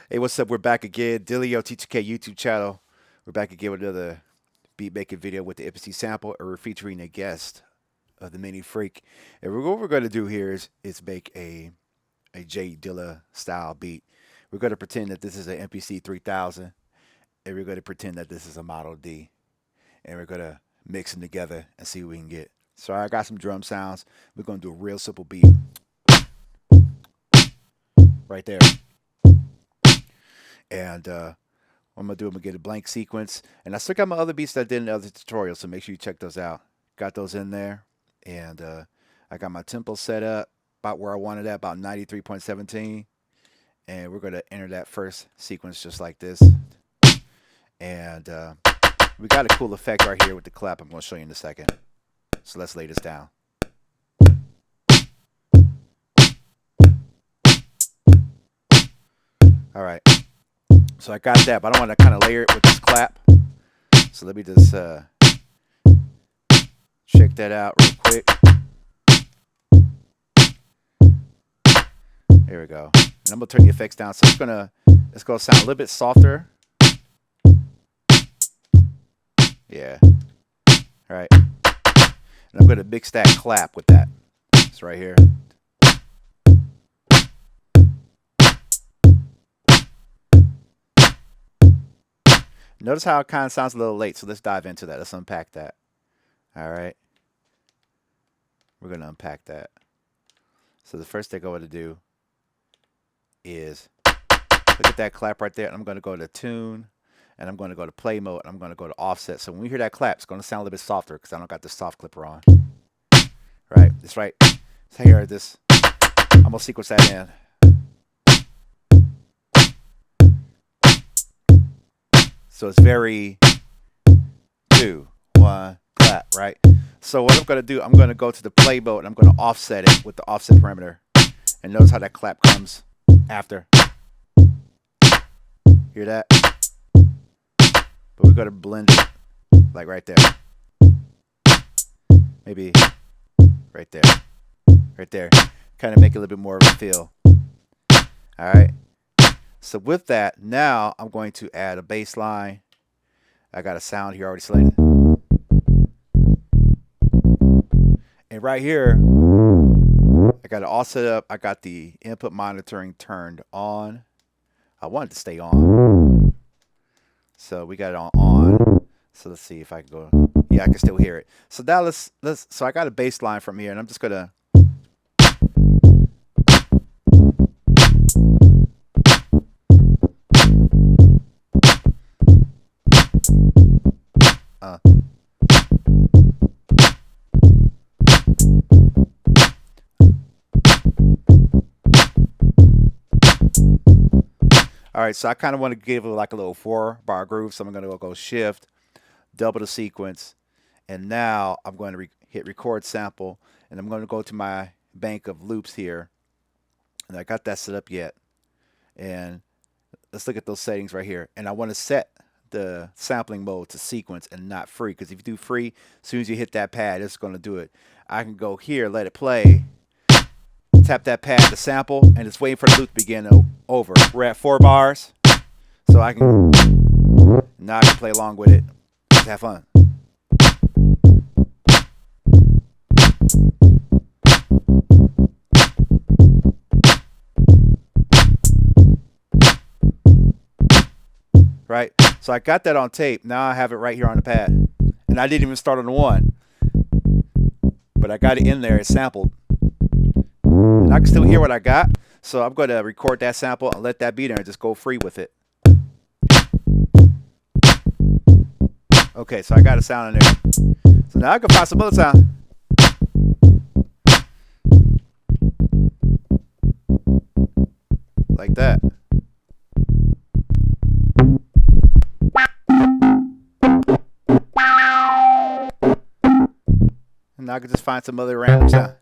Hey, what's up? We're back again. Dillio T2K YouTube channel. We're back again with another beat making video with the MPC Sample, and we're featuring a guest of the Mini Freak. And what we're going to do here is make a Jay Dilla style beat. We're going to pretend that this is an MPC 3000, and we're going to pretend that this is a Model D, and we're going to mix them together and see what we can get. So I got some drum sounds. We're going to do a real simple beat right there. And what I'm going to do, I'm going to get a blank sequence. And I still got my other beats that I did in the other tutorials, so make sure you check those out. Got those in there. And I got my tempo set up about where I wanted at, about 93.17. And we're going to enter that first sequence just like this. And we got a cool effect right here with the clap I'm going to show you in a second. So let's lay this down. All right. So I got that, but I want to kind of layer it with this clap. So let me just check that out real quick. There we go. And I'm gonna turn the effects down. So it's gonna sound a little bit softer. Yeah. All right. And I'm gonna mix that clap with that. It's right here. Notice how it kind of sounds a little late, so let's dive into that. Let's unpack that. All right. We're going to unpack that. So the first thing I want to do is look at that clap right there. I'm going to go to tune, and I'm going to go to play mode, and I'm going to go to offset. So when we hear that clap, it's going to sound a little bit softer because I don't got the soft clipper on. Right? That's right. So here, this. I'm going to sequence that in. So it's very 2, 1, clap, right? So what I'm going to do, I'm going to go to the play mode and I'm going to offset it with the offset parameter. And notice how that clap comes after. Hear that? But we're going to blend it like right there. Maybe right there. Right there. Kind of make it a little bit more of a feel. All right. So with that, now I'm going to add a bass line. I got a sound here already selected. And right here, I got it all set up. I got the input monitoring turned on. I want it to stay on. So we got it on. So let's see if I can go. Yeah, I can still hear it. So now so I got a bass line from here, and I'm just gonna. All right, so I kind of want to give it like a little 4-bar groove. So I'm going to go shift, double the sequence, and now I'm going to hit record sample, and I'm going to go to my bank of loops here, and I got that set up yet. And let's look at those settings right here. And I want to set the sampling mode to sequence and not free, because if you do free, as soon as you hit that pad, it's going to do it. I can go here, let it play. Tap that pad to sample, and it's waiting for the loop to begin over. We're at 4 bars, so I can play along with it. Just have fun. Right, so I got that on tape. Now I have it right here on the pad, and I didn't even start on the 1, but I got it in there. It's sampled. And I can still hear what I got, so I'm going to record that sample and let that be there and just go free with it. Okay, so I got a sound in there. So now I can find some other sound. Like that. And now I can just find some other random sound.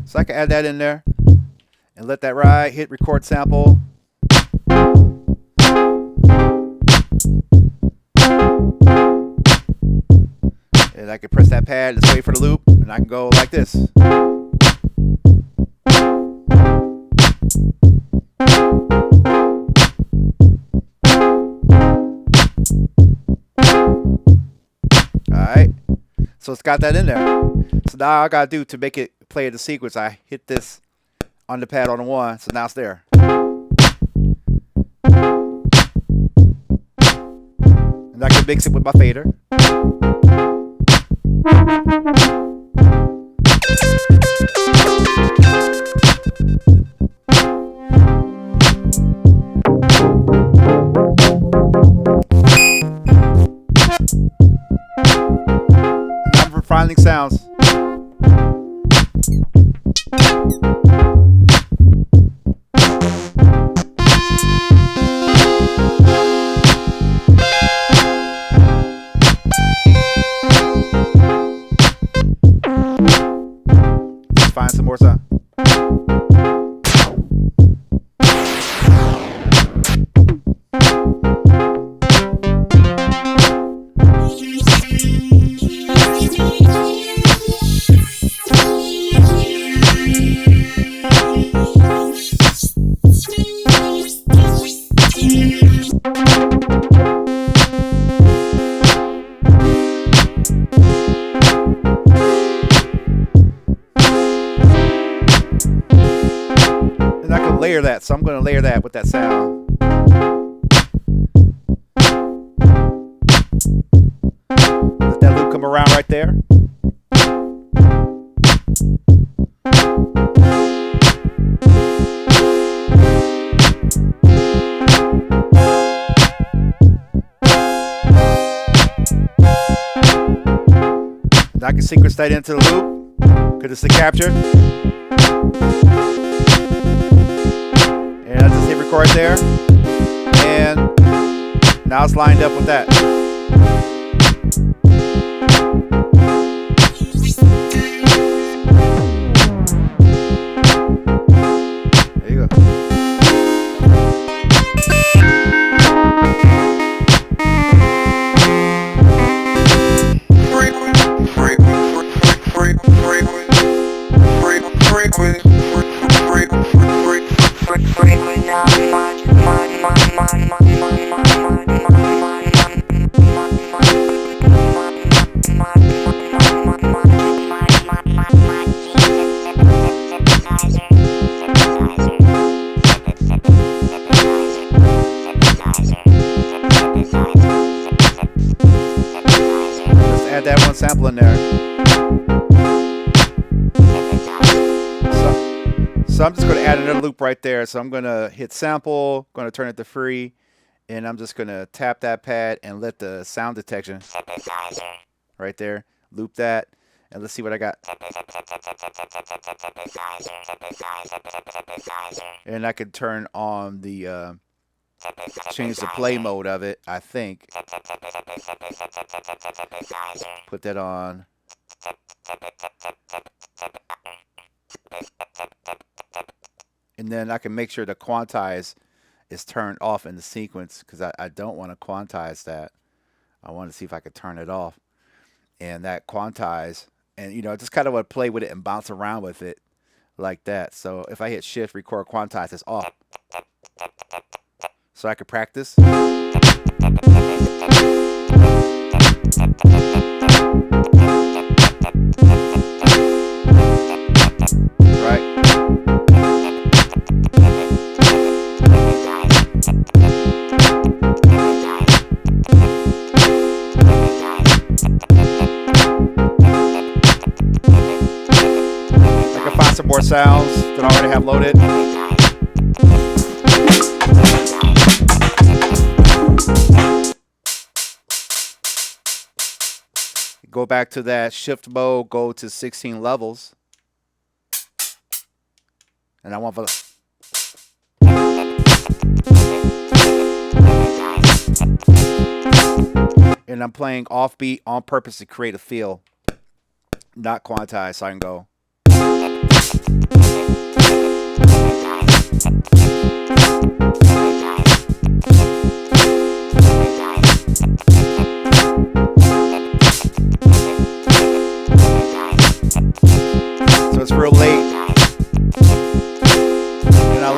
So I can add that in there and let that ride, hit record sample. And I can press that pad, let's wait for the loop, and I can go like this. Alright, so it's got that in there. So now all I gotta do to make it play the sequence, I hit this on the pad on the one, so now it's there. And I can mix it with my fader. Now I'm refining sounds. Let's find some more sound. And I can layer that, so I'm going to layer that with that sound. Let that loop come around right there. And I can sequence that into the loop because it's the capture. And I just hit record there. And now it's lined up with that. There you go. Add that one sample in there. So I'm just going to add another loop right there. So I'm going to hit sample, going to turn it to free, and I'm just going to tap that pad and let the sound detection right there, loop that, and let's see what I got. And I can turn on the change the play mode of it, I think. Put that on. And then I can make sure the quantize is turned off in the sequence because I don't want to quantize that. I want to see if I could turn it off. And that quantize, and you know, just kind of want to play with it and bounce around with it like that. So if I hit shift, record, quantize, it's off. So I could practice. Right. I can find some more sounds that I already have loaded. Go back to that shift mode, go to 16 levels. And I want and I'm playing offbeat on purpose to create a feel, not quantize, so I can go.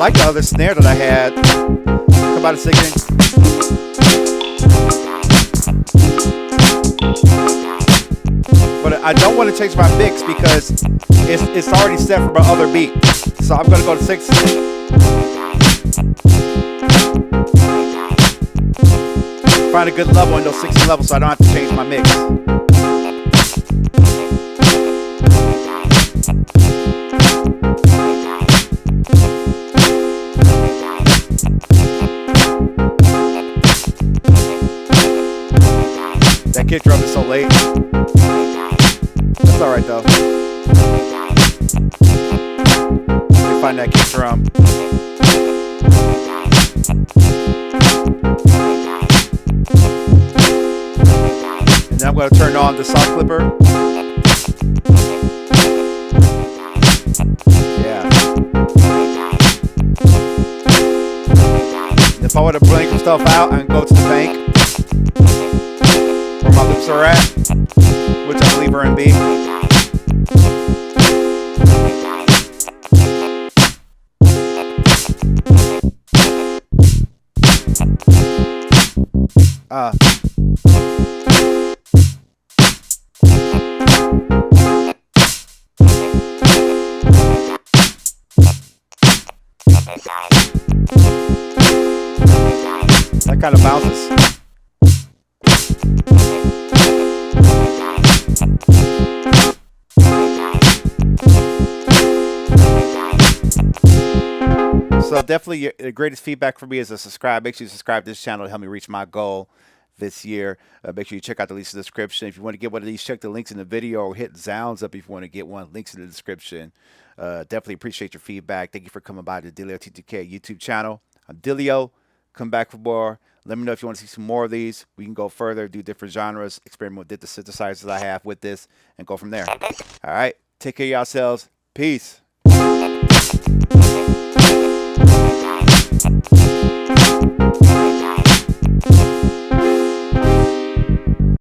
like the other snare that I had. Come out of 6-inch. But I don't want to change my mix because it's already set for my other beat. So I'm going to go to 6. Find a good level in those 60 levels so I don't have to change my mix. That kick drum is so late. That's alright though. Let me find that kick drum. And then I'm going to turn on the soft clipper. Yeah. And if I want to blank some stuff out, I can go to the bank where my loops are at, which I believe are in B. That kind of bounces. So definitely the greatest feedback for me is to subscribe. Make sure you subscribe to this channel to help me reach my goal this year. Make sure you check out the links in the description. If you want to get one of these, check the links in the video or hit Zounds up if you want to get one. Links in the description. Definitely appreciate your feedback. Thank you for coming by the Dilio T2K YouTube channel. I'm Dilio. Come back for more. Let me know if you want to see some more of these. We can go further, do different genres, experiment with the synthesizers I have with this, and go from there. All right. Take care of yourselves. Peace.